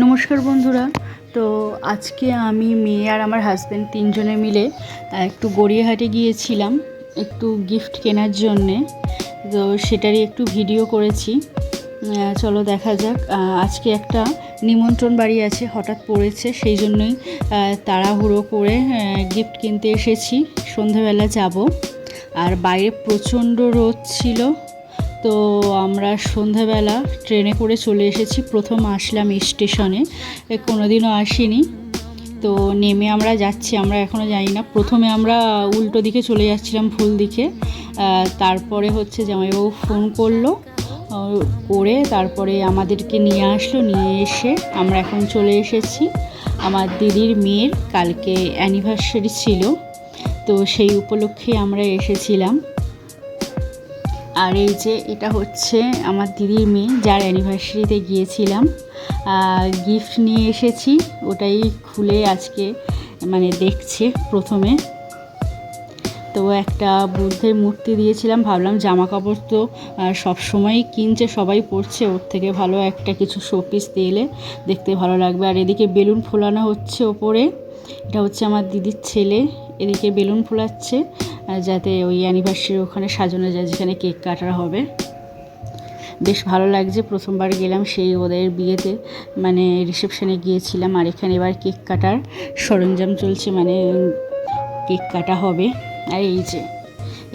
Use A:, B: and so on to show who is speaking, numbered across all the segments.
A: নমস্কার বন্ধুরা। তো আজকে আমি মেয়ে আর আমার হাজব্যান্ড তিনজনে মিলে একটু গড়িয়াহাটে গিয়েছিলাম একটু গিফট কেনার জন্যে। তো সেটারই একটু ভিডিও করেছি। চলো দেখা যাক। আজকে একটা নিমন্ত্রণ বাড়ি আছে, হঠাৎ পড়েছে, সেই জন্যই তাড়াহুড়ো করে গিফট কিনতে এসেছি। সন্ধেবেলা যাব, আর বাইরে প্রচণ্ড রোদ ছিল। তো আমরা সন্ধেবেলা ট্রেনে করে চলে এসেছি। প্রথম আসলাম স্টেশনে, কোনো দিনও আসিনি। তো নেমে আমরা যাচ্ছি, আমরা এখনও জানি না। প্রথমে আমরা উল্টো দিকে চলে যাচ্ছিলাম, ভুল দিকে। তারপরে হচ্ছে জামাইবাবু ফোন করলো, করে তারপরে আমাদেরকে নিয়ে আসলো। নিয়ে এসে আমরা এখন চলে এসেছি। আমার দিদির মেয়ের কালকে অ্যানিভার্সারি ছিল, তো সেই উপলক্ষে আমরা এসেছিলাম। আর এই যে এটা হচ্ছে আমার দিদির মেয়ে, যার অ্যানিভার্সারিতে গিয়েছিলাম। গিফট নিয়ে এসেছি, ওটাই খুলে আজকে দেখছে প্রথমে। তো একটা বুদ্ধের মূর্তি দিয়েছিলাম, ভাবলাম জামা কাপড় তো সবসময়ই কিনছে, সবাই পরছে, ওর থেকে ভালো একটা কিছু শোপিস দিলে দেখতে ভালো লাগবে। আর এদিকে বেলুন ফোলানো হচ্ছে ওপরে। এটা হচ্ছে আমার দিদির ছেলে, এদিকে বেলুন ফোলাচ্ছে যাতে ওই অ্যানিভার্সারি ওখানে সাজানো যায়, যেখানে কেক কাটা হবে। বেশ ভালো লাগছে, প্রথমবার গেলাম সেই ওদের বিয়েতে, রিসেপশনে গিয়েছিলাম। আর এখানে এবার কেক কাটার সরঞ্জাম চলছে, কেক কাটা হবে। আর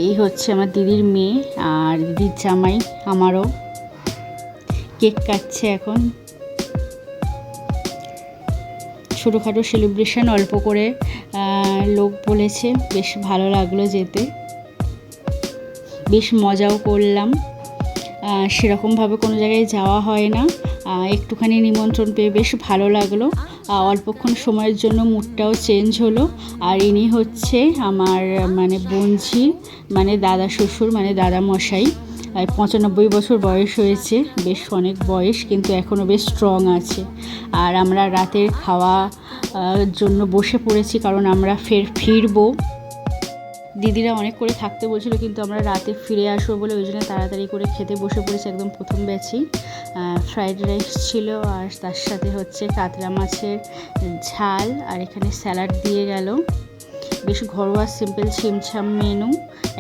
A: এই হচ্ছে আমার দিদির মেয়ে আর দিদির জামাই, আমারও কেক কাটছে এখন। ছোটোখাটো সেলিব্রেশন, অল্প করে লোক বলেছে, বেশ ভালো লাগলো যেতে, বেশ মজাও করলাম। সেরকমভাবে কোনো জায়গায় যাওয়া হয় না, একটুখানি নিমন্ত্রণ পেয়ে বেশ ভালো লাগলো। অল্পক্ষণ সময়ের জন্য মুডটাও চেঞ্জ হলো। আর ইনি হচ্ছে আমার বোনঝি, দাদা শ্বশুর, দাদা মশাই। 95 বছর বয়স হয়েছে, বেশ অনেক বয়স, কিন্তু এখনও বেশ স্ট্রং আছে। আর আমরা রাতের খাওয়া জন্য বসে পড়েছি, কারণ আমরা ফিরবো। দিদিরা অনেক করে থাকতে বলছিল, কিন্তু আমরা রাতে ফিরে আসবো বলে ওই জন্য তাড়াতাড়ি করে খেতে বসে পড়েছি, একদম প্রথম ব্যাচই। ফ্রাইড রাইস ছিল, আর তার সাথে হচ্ছে কাতলা মাছের ঝাল, আর এখানে স্যালাড দিয়ে গেল। বেশ ঘরোয়া সিম্পল ছিমছাম মেনু,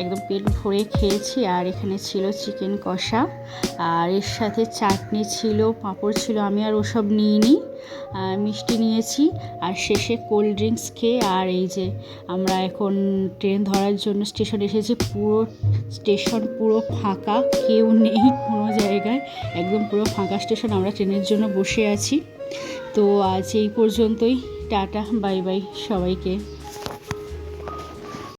A: একদম পেট ভরে খেয়েছি। আর এখানে ছিল চিকেন কষা, আর এর সাথে চাটনি ছিল, পাঁপড় ছিল। আমি আর ওসব নিইনি, মিষ্টি নিয়েছি। আর শেষে কোল্ড ড্রিঙ্কস খেয়ে, আর এই যে আমরা এখন ট্রেন ধরার জন্য স্টেশন এসেছি। পুরো স্টেশন পুরো ফাঁকা, কেউ নেই কোনো জায়গায়, একদম পুরো ফাঁকা স্টেশন। আমরা ট্রেনের জন্য বসে আছি। তো আজ এই পর্যন্তই, টাটা বাই বাই সবাইকে।